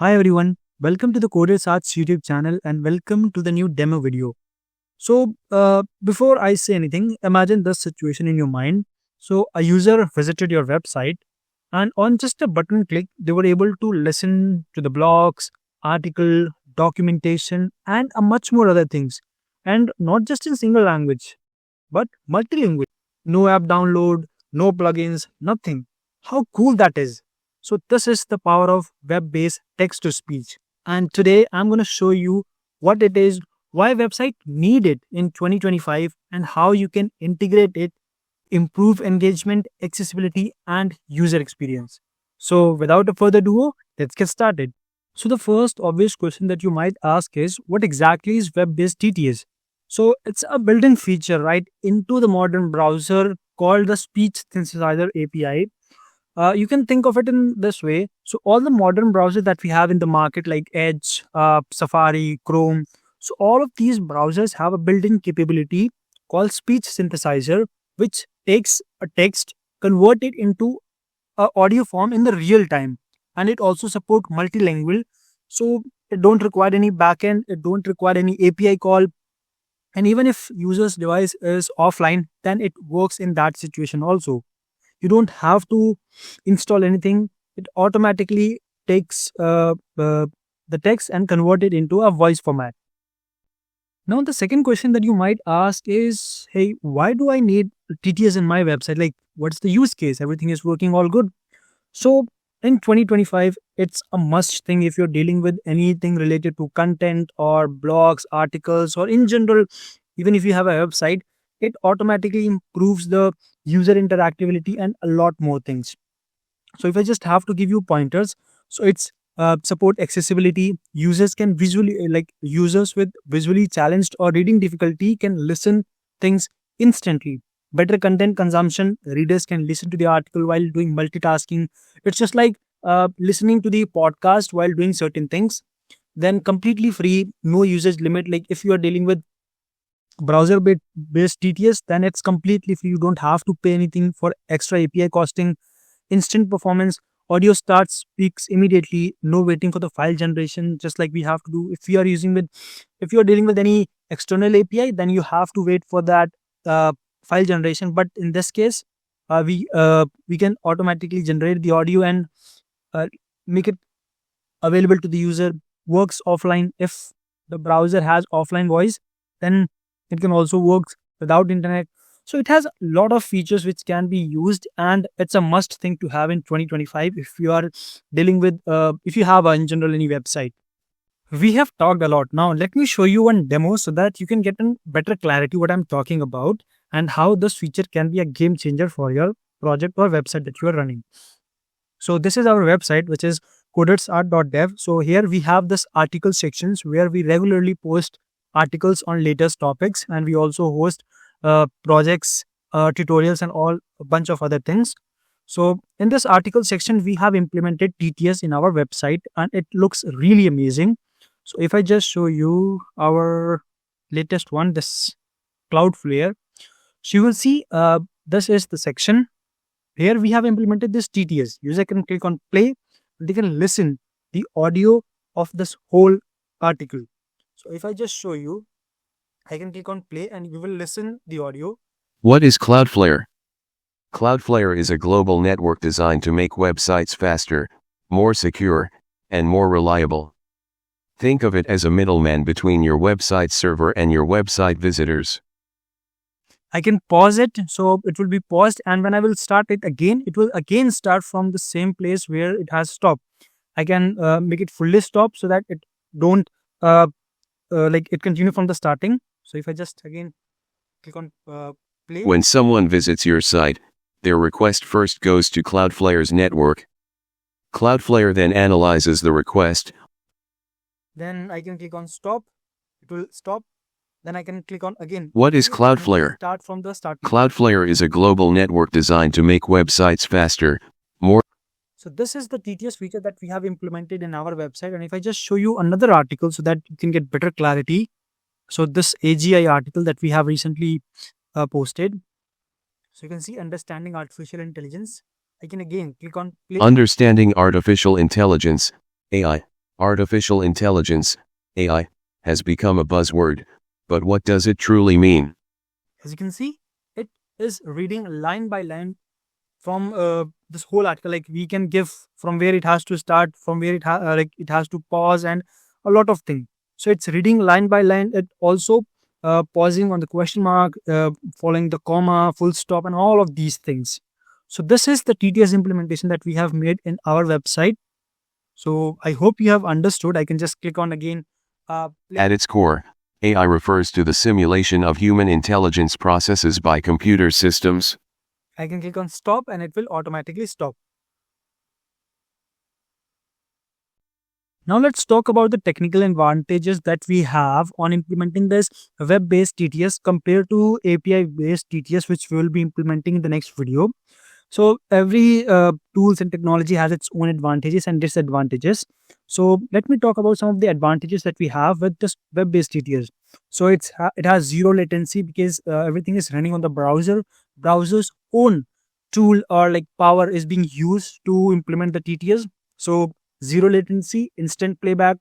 Hi everyone, welcome to the Codersarts YouTube channel and welcome to the new demo video. Before I say anything, imagine this situation in your mind. So, a user visited your website and on just a button click, they were able to listen to the blogs, article, documentation, and a much more other things. And not just in single language, but multilingual. No app download, no plugins, nothing. How cool that is. So this is the power of web-based text to speech. And today I'm going to show you what it is, why website need it in 2025 and how you can integrate it, improve engagement, accessibility and user experience. So without a further ado, let's get started. So the first obvious question that you might ask is what exactly is web-based TTS? So it's a built-in feature right into the modern browser called the Speech Synthesizer API. You can think of it in this way. So all the modern browsers that we have in the market like Edge, Safari, Chrome. So all of these browsers have a built-in capability called Speech Synthesizer, which takes a text, convert it into a audio form in the real time. And it also support multilingual. So it don't require any backend, it don't require any API call, and even if user's device is offline, then it works in that situation also. You don't have to install anything. It automatically takes the text and convert it into a voice format. Now the second question that you might ask is, hey, why do I need TTS in my website? Like, what's the use case? Everything is working all good. So in 2025, it's a must thing if you're dealing with anything related to content or blogs, articles, or in general, even if you have a website, it automatically improves the user interactivity and a lot more things. So if I just have to give you pointers, so it's support accessibility. Users can visually, like users with visually challenged or reading difficulty can listen things instantly. Better content consumption, readers can listen to the article while doing multitasking. It's just like listening to the podcast while doing certain things. Then completely free, no usage limit. Like if you are dealing with browser based TTS, then it's completely free. You don't have to pay anything for extra API costing. Instant performance, audio starts, speaks immediately, no waiting for the file generation, just like we have to do if you are dealing with any external API, then you have to wait for that file generation. But in this case, we can automatically generate the audio and uh, make it available to the user. Works offline. If the browser has offline voice, then it can also work without internet. So it has a lot of features which can be used, and it's a must thing to have in 2025 if you are dealing with if you have in general any website. We have talked a lot. Now let me show you one demo so that you can get a better clarity what I'm talking about and how this feature can be a game changer for your project or website that you are running. So this is our website, which is codersart.dev. So here we have this article sections where we regularly post articles on latest topics, and we also host projects, tutorials, and all a bunch of other things. So in this article section, we have implemented TTS in our website, and it looks really amazing. So if I just show you our latest one, this Cloudflare, so you will see this is the section. Here we have implemented this TTS. User can click on play. They can listen the audio of this whole article. So if I just show you, I can click on play and we will listen the audio. What is Cloudflare? Cloudflare is a global network designed to make websites faster, more secure, and more reliable. Think of it as a middleman between your website server and your website visitors. I can pause it, so it will be paused, and when I will start it again, it will again start from the same place where it has stopped. I can make it fully stop so that it don't like it continue from the starting. So if I just again click on play. When someone visits your site, their request first goes to Cloudflare's network. Cloudflare then analyzes the request. Then I can click on stop. It will stop. Then I can click on again. What is Cloudflare? Start from the start. Cloudflare is a global network designed to make websites faster, more. So this is the TTS feature that we have implemented in our website. And if I just show you another article so that you can get better clarity. So this AGI article that we have recently posted. So you can see understanding artificial intelligence. I can again click on play. Understanding artificial intelligence, AI, Artificial intelligence, AI, has become a buzzword, but what does it truly mean? As you can see, it is reading line by line from this whole article. Like we can give from where it has to start, from where it has to pause, and a lot of things. So it's reading line by line. It also pausing on the question mark, following the comma, full stop, and all of these things. So this is the TTS implementation that we have made in our website. So I hope you have understood. I can just click on again. At its core, AI refers to the simulation of human intelligence processes by computer systems. I can click on stop and it will automatically stop. Now let's talk about the technical advantages that we have on implementing this web-based TTS compared to API-based TTS, which we will be implementing in the next video. So every tools and technology has its own advantages and disadvantages. So let me talk about some of the advantages that we have with this web-based TTS. So it has zero latency because everything is running on the browser. Browser's own tool or like power is being used to implement the TTS. So zero latency, instant playback,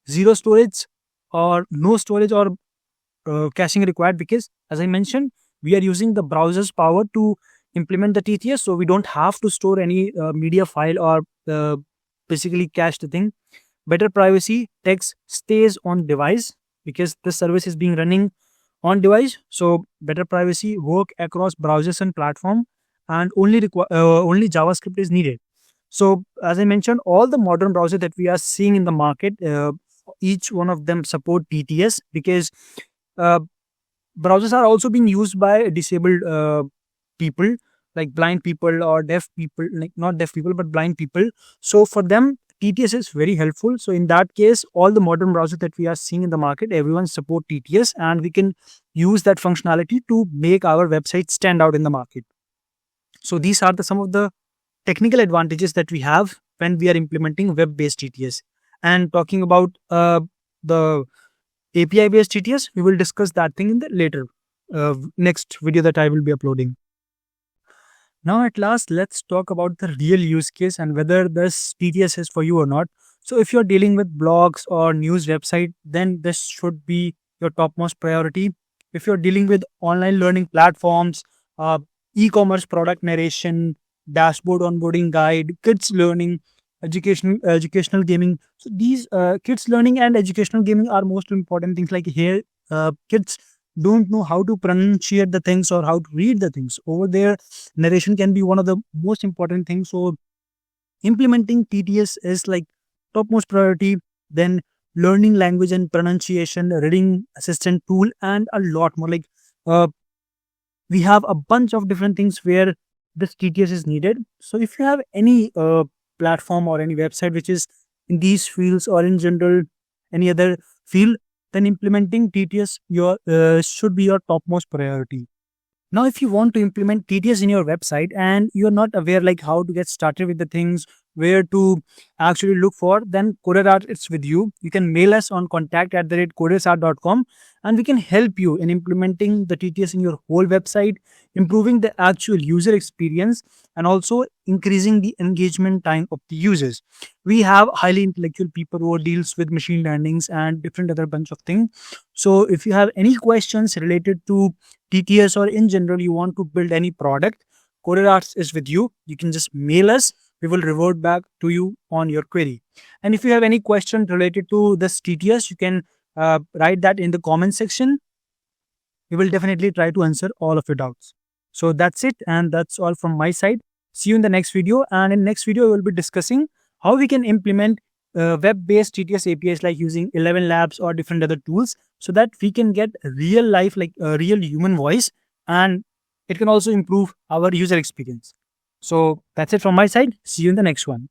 zero storage or no storage or caching required, because as I mentioned, we are using the browser's power to implement the TTS, so we don't have to store any media file or basically cache the thing. Better privacy, text stays on device because this service is being running on device. So better privacy, work across browsers and platform, and only JavaScript is needed. So as I mentioned, all the modern browsers that we are seeing in the market, each one of them support TTS because browsers are also being used by disabled people, like blind people or deaf people, like not deaf people but blind people. So for them TTS is very helpful. So in that case, all the modern browsers that we are seeing in the market, everyone support TTS, and we can use that functionality to make our website stand out in the market. So these are some of the technical advantages that we have when we are implementing web-based TTS. And talking about the API-based TTS, we will discuss that thing in the later next video that I will be uploading. Now at last, let's talk about the real use case and whether this TTS is for you or not. So if you're dealing with blogs or news website, then this should be your topmost priority. If you're dealing with online learning platforms, e-commerce product narration, dashboard onboarding guide, kids learning, educational gaming. So these kids learning and educational gaming are most important things. Like here, kids don't know how to pronunciate the things or how to read the things. Over there, narration can be one of the most important things. So implementing TTS is like topmost priority. Then learning language and pronunciation, reading assistant tool, and a lot more. Like we have a bunch of different things where this TTS is needed. So if you have any platform or any website which is in these fields or in general any other field, then implementing TTS should be your topmost priority. Now, if you want to implement TTS in your website and you're not aware like how to get started with the things, where to actually look for, then Codersarts is with you. You can mail us on contact@codersarts.com and we can help you in implementing the TTS in your whole website, improving the actual user experience, and also increasing the engagement time of the users. We have highly intellectual people who deals with machine learnings and different other bunch of things. So if you have any questions related to TTS or in general you want to build any product, Codersarts is with you. You can just mail us. We will revert back to you on your query. And if you have any question related to this TTS, you can write that in the comment section. We will definitely try to answer all of your doubts. So that's it, and that's all from my side. See you in the next video. And in next video, we will be discussing how we can implement web-based TTS APIs like using ElevenLabs or different other tools, so that we can get real life, like a real human voice, and it can also improve our user experience. So that's it from my side. See you in the next one.